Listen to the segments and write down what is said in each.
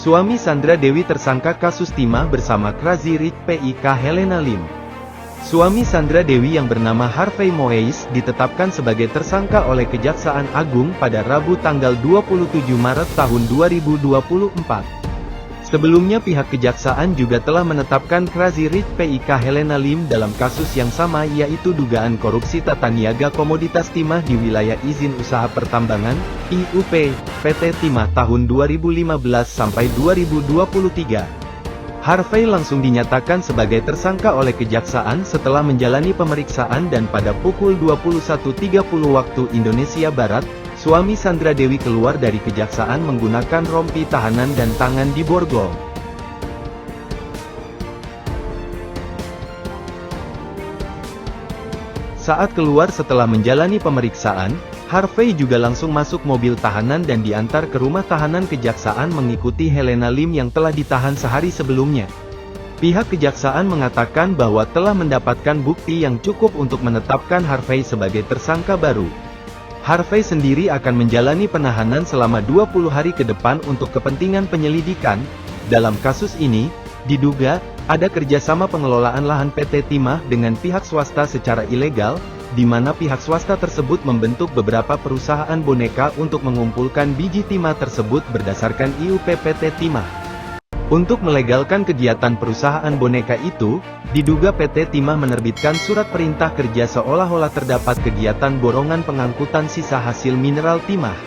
Suami Sandra Dewi tersangka kasus timah bersama Crazy Rich PIK Helena Lim. Suami Sandra Dewi yang bernama Harvey Moeis ditetapkan sebagai tersangka oleh Kejaksaan Agung pada Rabu tanggal 27 Maret tahun 2024. Sebelumnya pihak Kejaksaan juga telah menetapkan Crazy Rich PIK Helena Lim dalam kasus yang sama, yaitu dugaan korupsi tata niaga komoditas timah di wilayah izin usaha pertambangan, IUP, PT Timah tahun 2015 sampai 2023. Harvey langsung dinyatakan sebagai tersangka oleh Kejaksaan setelah menjalani pemeriksaan dan pada pukul 21.30 waktu Indonesia Barat, suami Sandra Dewi keluar dari Kejaksaan menggunakan rompi tahanan dan tangan di borgol. Saat keluar setelah menjalani pemeriksaan, Harvey juga langsung masuk mobil tahanan dan diantar ke rumah tahanan Kejaksaan mengikuti Helena Lim yang telah ditahan sehari sebelumnya. Pihak Kejaksaan mengatakan bahwa telah mendapatkan bukti yang cukup untuk menetapkan Harvey sebagai tersangka baru. Harvey sendiri akan menjalani penahanan selama 20 hari ke depan untuk kepentingan penyelidikan. Dalam kasus ini, diduga, ada kerjasama pengelolaan lahan PT Timah dengan pihak swasta secara ilegal, di mana pihak swasta tersebut membentuk beberapa perusahaan boneka untuk mengumpulkan biji timah tersebut berdasarkan IUP PT Timah. Untuk melegalkan kegiatan perusahaan boneka itu, diduga PT Timah menerbitkan surat perintah kerja seolah-olah terdapat kegiatan borongan pengangkutan sisa hasil mineral timah.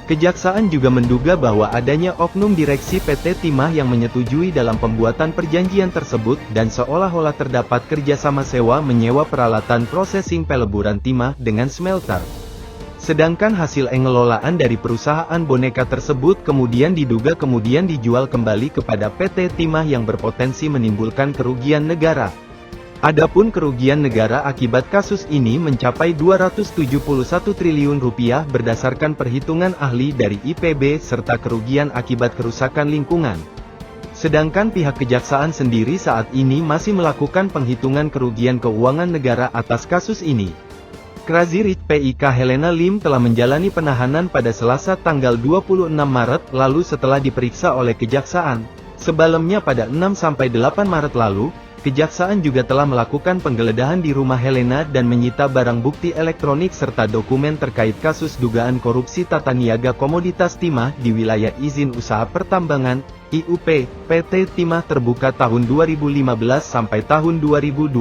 Kejaksaan juga menduga bahwa adanya oknum direksi PT Timah yang menyetujui dalam pembuatan perjanjian tersebut dan seolah-olah terdapat kerjasama sewa menyewa peralatan prosesing peleburan timah dengan smelter. Sedangkan hasil pengelolaan dari perusahaan boneka tersebut kemudian dijual kembali kepada PT Timah yang berpotensi menimbulkan kerugian negara. Adapun kerugian negara akibat kasus ini mencapai 271 triliun rupiah berdasarkan perhitungan ahli dari IPB serta kerugian akibat kerusakan lingkungan. Sedangkan pihak Kejaksaan sendiri saat ini masih melakukan penghitungan kerugian keuangan negara atas kasus ini. Crazy Rich PIK Helena Lim telah menjalani penahanan pada Selasa tanggal 26 Maret lalu setelah diperiksa oleh Kejaksaan. Sebelumnya pada 6-8 Maret lalu, Kejaksaan juga telah melakukan penggeledahan di rumah Helena dan menyita barang bukti elektronik serta dokumen terkait kasus dugaan korupsi tata niaga komoditas timah di wilayah izin usaha pertambangan, IUP, PT Timah Terbuka tahun 2015 sampai tahun 2022.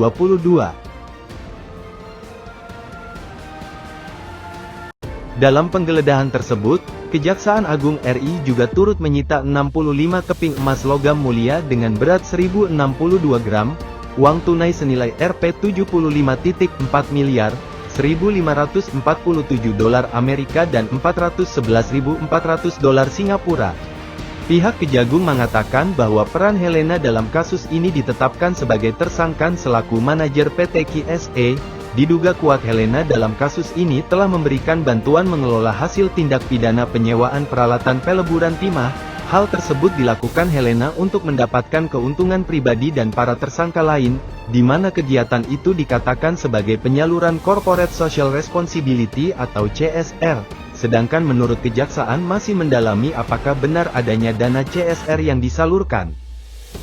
Dalam penggeledahan tersebut, Kejaksaan Agung RI juga turut menyita 65 keping emas logam mulia dengan berat 1062 gram, uang tunai senilai Rp75.4 miliar, 1.547 dolar Amerika dan 411.400 dolar Singapura. Pihak Kejagung mengatakan bahwa peran Helena dalam kasus ini ditetapkan sebagai tersangka selaku manajer PT KSE. Diduga kuat Helena dalam kasus ini telah memberikan bantuan mengelola hasil tindak pidana penyewaan peralatan peleburan timah. Hal tersebut dilakukan Helena untuk mendapatkan keuntungan pribadi dan para tersangka lain, di mana kegiatan itu dikatakan sebagai penyaluran Corporate Social Responsibility atau CSR. Sedangkan menurut Kejaksaan masih mendalami apakah benar adanya dana CSR yang disalurkan.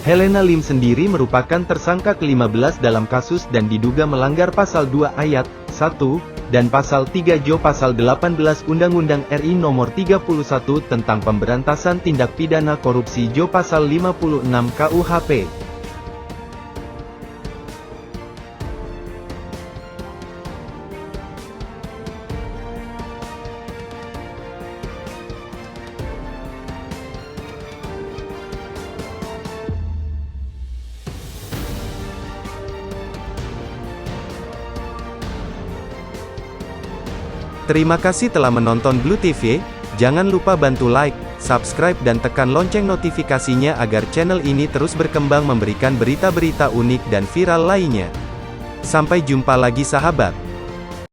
Helena Lim sendiri merupakan tersangka ke-15 dalam kasus dan diduga melanggar pasal 2 ayat 1 dan pasal 3 Jo pasal 18 Undang-Undang RI nomor 31 tentang pemberantasan tindak pidana korupsi Jo pasal 56 KUHP. Terima kasih telah menonton Blue TV, jangan lupa bantu like, subscribe dan tekan lonceng notifikasinya agar channel ini terus berkembang memberikan berita-berita unik dan viral lainnya. Sampai jumpa lagi sahabat.